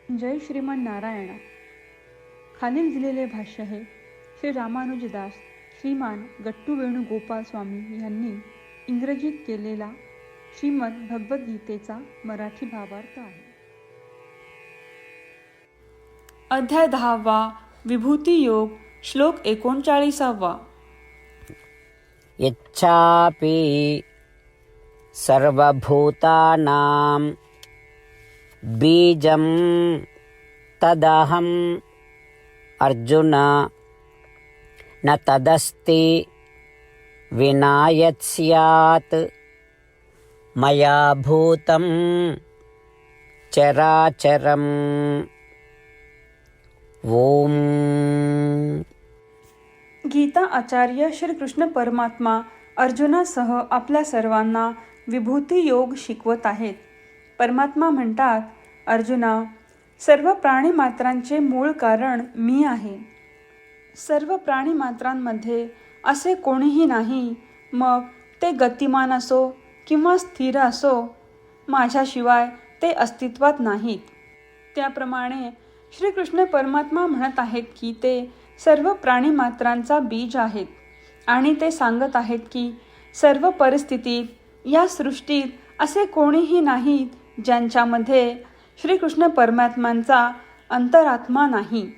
जय श्रीमन नारायण. खालील दिलेले भाष्य हे श्री रामानुजदास श्रीमान गट्टू वेणुगोपाल स्वामी यांनी इंग्रजीत केलेला श्रीमद भगवद्गीतेचा मराठी भावार्थ आहे. अध्याय 10वा विभूती योग श्लोक 39. यच्चापि सर्वभूतानां बीजं तदहम् अर्जुन न तदस्ति विना यत् स्यात् मया भूतं चराचरम्. ओम. गीता आचार्य श्री कृष्ण परमात्मा अर्जुनासह आपल्या सर्वांना विभूती योग शिकवत आहेत. परमात्मा म्हणतात, अर्जुना, सर्व प्राणीमात्रांचे मूळ कारण मी आहे. सर्व प्राणीमात्रांमध्ये असे कोणीही नाही, मग ते गतिमान असो किंवा स्थिर असो, माझ्याशिवाय ते अस्तित्वात नाहीत. त्याप्रमाणे श्रीकृष्ण परमात्मा म्हणत आहेत की ते सर्व प्राणीमात्रांचा बीज आहेत आणि ते सांगत आहेत की सर्व परिस्थितीत या सृष्टीत असे कोणीही नाहीत ज्यांच्यामध्ये श्रीकृष्ण परमात्म्यांचा अंतरात्मा नाही.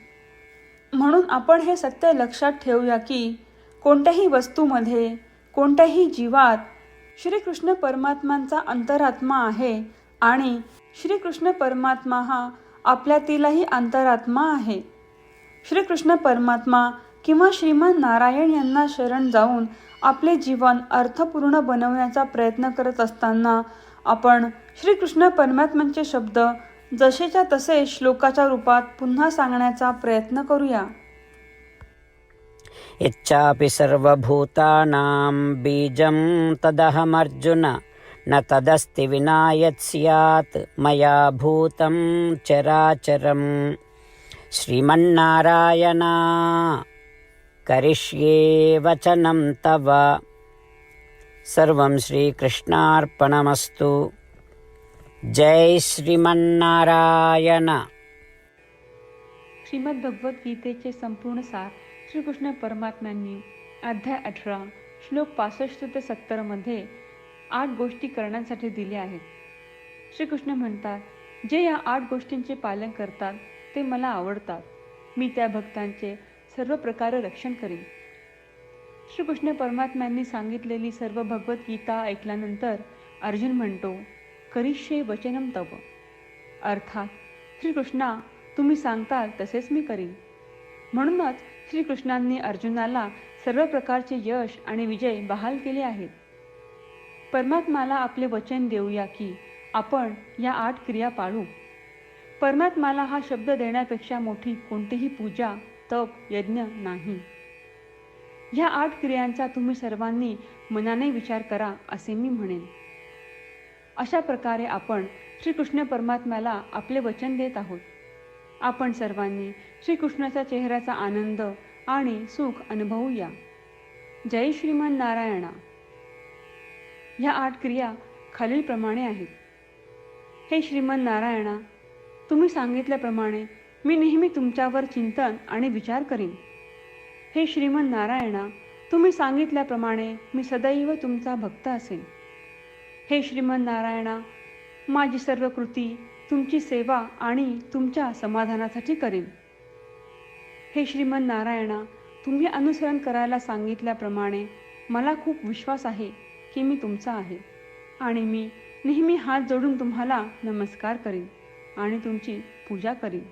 म्हणून आपण हे सत्य लक्षात ठेवूया की कोणत्याही वस्तूमध्ये, कोणत्याही जीवात श्रीकृष्ण परमात्म्यांचा अंतरात्मा आहे आणि श्रीकृष्ण परमात्मा हा आपल्यातीलही अंतरात्मा आहे. श्रीकृष्ण परमात्मा किंवा श्रीमान नारायण यांना शरण जाऊन आपले जीवन अर्थपूर्ण बनवण्याचा प्रयत्न करत असताना आपण श्रीकृष्ण परमात्म्यांचे शब्द जसेच्या तसे श्लोकाच्या रूपात पुन्हा सांगण्याचा प्रयत्न करूया. यच्चापि सर्वभूतानां बीजं तदहमर्जुन न तदस्ति विना यत् स्यात् मया भूतं चराचरम्. श्रीमन्नारायण करिष्ये वचनं तव. सर्वं श्रीकृष्णार्पणमस्तु. जय श्रीमन्नारायण. श्रीमद भगवद्गीतेचे संपूर्ण सार श्रीकृष्ण परमात्म्यांनी अध्याय 18 श्लोक 65 ते 70 मध्ये 8 गोष्टी करण्यासाठी दिल्या आहेत. श्रीकृष्ण म्हणतात, जे या 8 गोष्टींचे पालन करतात ते मला आवडतात. मी त्या भक्तांचे सर्व प्रकारे रक्षण करीन. श्रीकृष्ण परमात्म्यांनी सांगितलेली सर्व भगवद्गीता ऐकल्यानंतर अर्जुन म्हणतो, करिष्ये वचनं तव. अर्थात श्रीकृष्णा, तुम्ही सांगताल तसेच मी करीन. म्हणूनच श्रीकृष्णांनी अर्जुनाला सर्व प्रकारचे यश आणि विजय बहाल केले आहेत. परमात्म्याला आपले वचन देऊया की आपण या 8 क्रिया पाळू. परमात्म्याला हा शब्द देण्यापेक्षा मोठी कोणतीही पूजा, तप, यज्ञ नाही. ह्या 8 क्रियांचा तुम्ही सर्वांनी मनाने विचार करा असे मी म्हणेन. अशा प्रकारे आपण श्रीकृष्ण परमात्म्याला आपले वचन देत आहोत. आपण सर्वांनी श्रीकृष्णाच्या चेहऱ्याचा आनंद आणि सुख अनुभवूया. जय श्रीमन नारायण. ह्या 8 क्रिया खालीलप्रमाणे आहेत. हे श्रीमन नारायणा, तुम्ही सांगितल्याप्रमाणे मी नेहमी तुमच्यावर चिंतन आणि विचार करीन. हे श्रीमन नारायणा, तुम्ही सांगितल्याप्रमाणे मी सदैव तुमचा भक्त असेन. हे श्रीमन नारायणा, माझी सर्व कृती तुमची सेवा आणि तुमच्या समाधानासाठी करीन. हे श्रीमन नारायणा, तुम्ही अनुसरण करायला सांगितल्याप्रमाणे मला खूप विश्वास आहे की मी तुमचा आहे आणि मी नेहमी हात जोडून तुम्हाला नमस्कार करीन आणि तुमची पूजा करीन.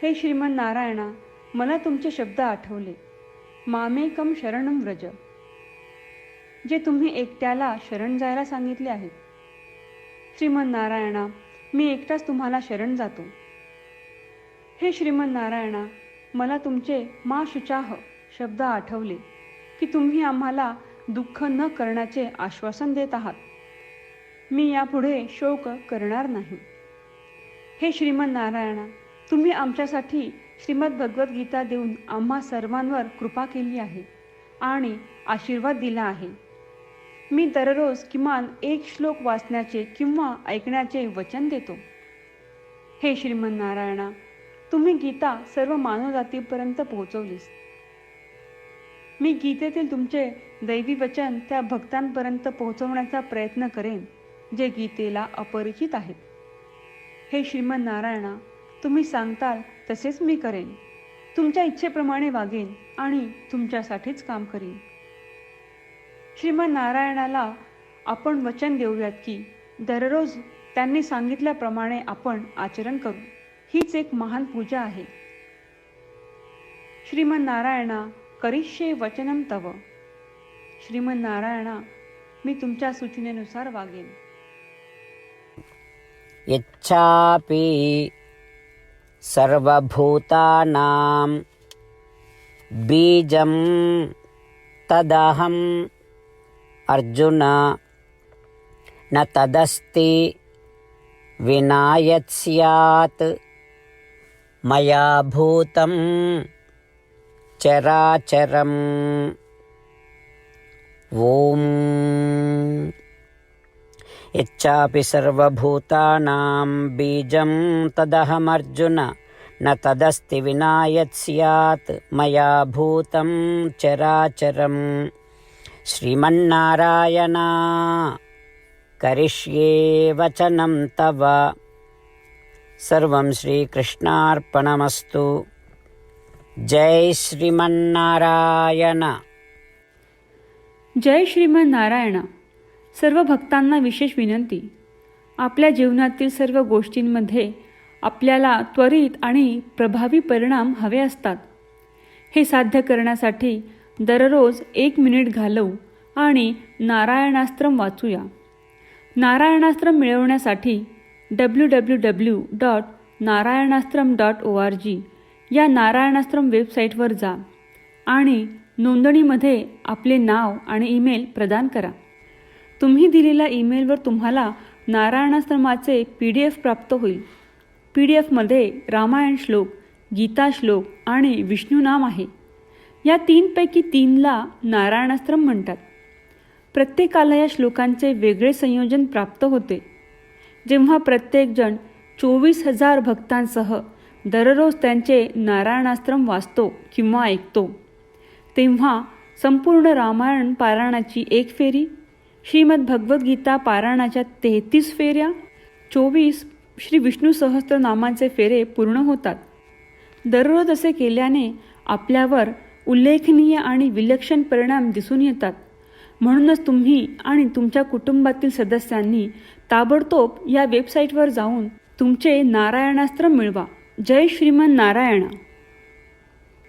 हे श्रीमन नारायणा, मला तुमचे शब्द आठवले. मामेकम शरणं व्रज, जे तुम्ही एकट्याला शरण जायला सांगितले आहेत. श्रीमन नारायणा, मी एकटाच तुम्हाला शरण जातो. हे श्रीमन नारायणा, मला तुमचे मा शुचाह शब्द आठवले की तुम्ही आम्हाला दुःख न करण्याचे आश्वासन देत आहात. मी यापुढे शोक करणार नाही. हे श्रीमन नारायणा, तुम्ही आमच्यासाठी श्रीमद भगवद्गीता देऊन आम्हा सर्वांवर कृपा केली आहे आणि आशीर्वाद दिला आहे. मी दररोज किमान 1 श्लोक वाचण्याचे किंवा ऐकण्याचे वचन देतो. हे श्रीमन नारायणा, तुम्ही गीता सर्व मानवजातीपर्यंत पोहोचवलीस. मी गीतेतील तुमचे दैवी वचन त्या भक्तांपर्यंत पोहोचवण्याचा प्रयत्न करेन जे गीतेला अपरिचित आहेत. हे श्रीमन नारायणा, तुम्ही सांगताल तसेच मी करेन. तुमच्या इच्छेप्रमाणे वागेन आणि तुमच्यासाठीच काम करीन. श्रीमन नारायणाला आपण वचन देऊयात की दररोज त्यांनी सांगितल्याप्रमाणे आपण आचरण करू. हीच एक महान पूजा आहे. श्रीमन नारायणा, करिष्ये वचनम तव. श्रीमन नारायणा, मी तुमच्या सूचनेनुसार वागेन. यच्चापि सर्वभूतानां बीजं तदहं अर्जुन न तदस्ति विना यत् स्यात् मया भूतं चराचरम्. ॐ यच्चापि सर्वभूतानां बीजं तदहमर्जुन न तदस्ति विना यत् स्यात् मया भूतं चराचरम्. श्रीमन्नारायण, करिष्ये वचनं तव. सर्वं श्रीकृष्णार्पणमस्तु. जय श्रीमन्नारायण. जय श्रीमन नारायणा. सर्व भक्तांना विशेष विनंती. आपल्या जीवनातील सर्व गोष्टींमध्ये आपल्याला त्वरित आणि प्रभावी परिणाम हवे असतात. हे साध्य करण्यासाठी दररोज 1 मिनिट घालवू आणि नारायणास्त्रम वाचूया. नारायणास्त्रम मिळवण्यासाठी www.narayanaastram.org या नारायणास्त्रम वेबसाईटवर जा आणि नोंदणीमध्ये आपले नाव आणि ईमेल प्रदान करा. तुम्ही दिलेल्या ईमेलवर तुम्हाला नारायणाश्रमाचे PDF प्राप्त होईल. PDFमध्ये रामायण श्लोक, गीता श्लोक आणि विष्णू नाम आहे. या 3पैकी 3ला नारायणाश्रम म्हणतात. प्रत्येकाला या श्लोकांचे वेगळे संयोजन प्राप्त होते. जेव्हा प्रत्येकजण 24,000 भक्तांसह दररोज त्यांचे नारायणाश्रम वाचतो किंवा ऐकतो, तेव्हा संपूर्ण रामायण पारायणाची 1 फेरी, श्रीमद भगवद्गीता पारायणाच्या 33 फेऱ्या, 24 श्री विष्णू सहस्त्रनामांचे फेरे पूर्ण होतात. दररोज असे केल्याने आपल्यावर उल्लेखनीय आणि विलक्षण परिणाम दिसून येतात. म्हणूनच तुम्ही आणि तुमच्या कुटुंबातील सदस्यांनी ताबडतोब या वेबसाईटवर जाऊन तुमचे नारायणास्त्र मिळवा. जय श्रीमन नारायणा.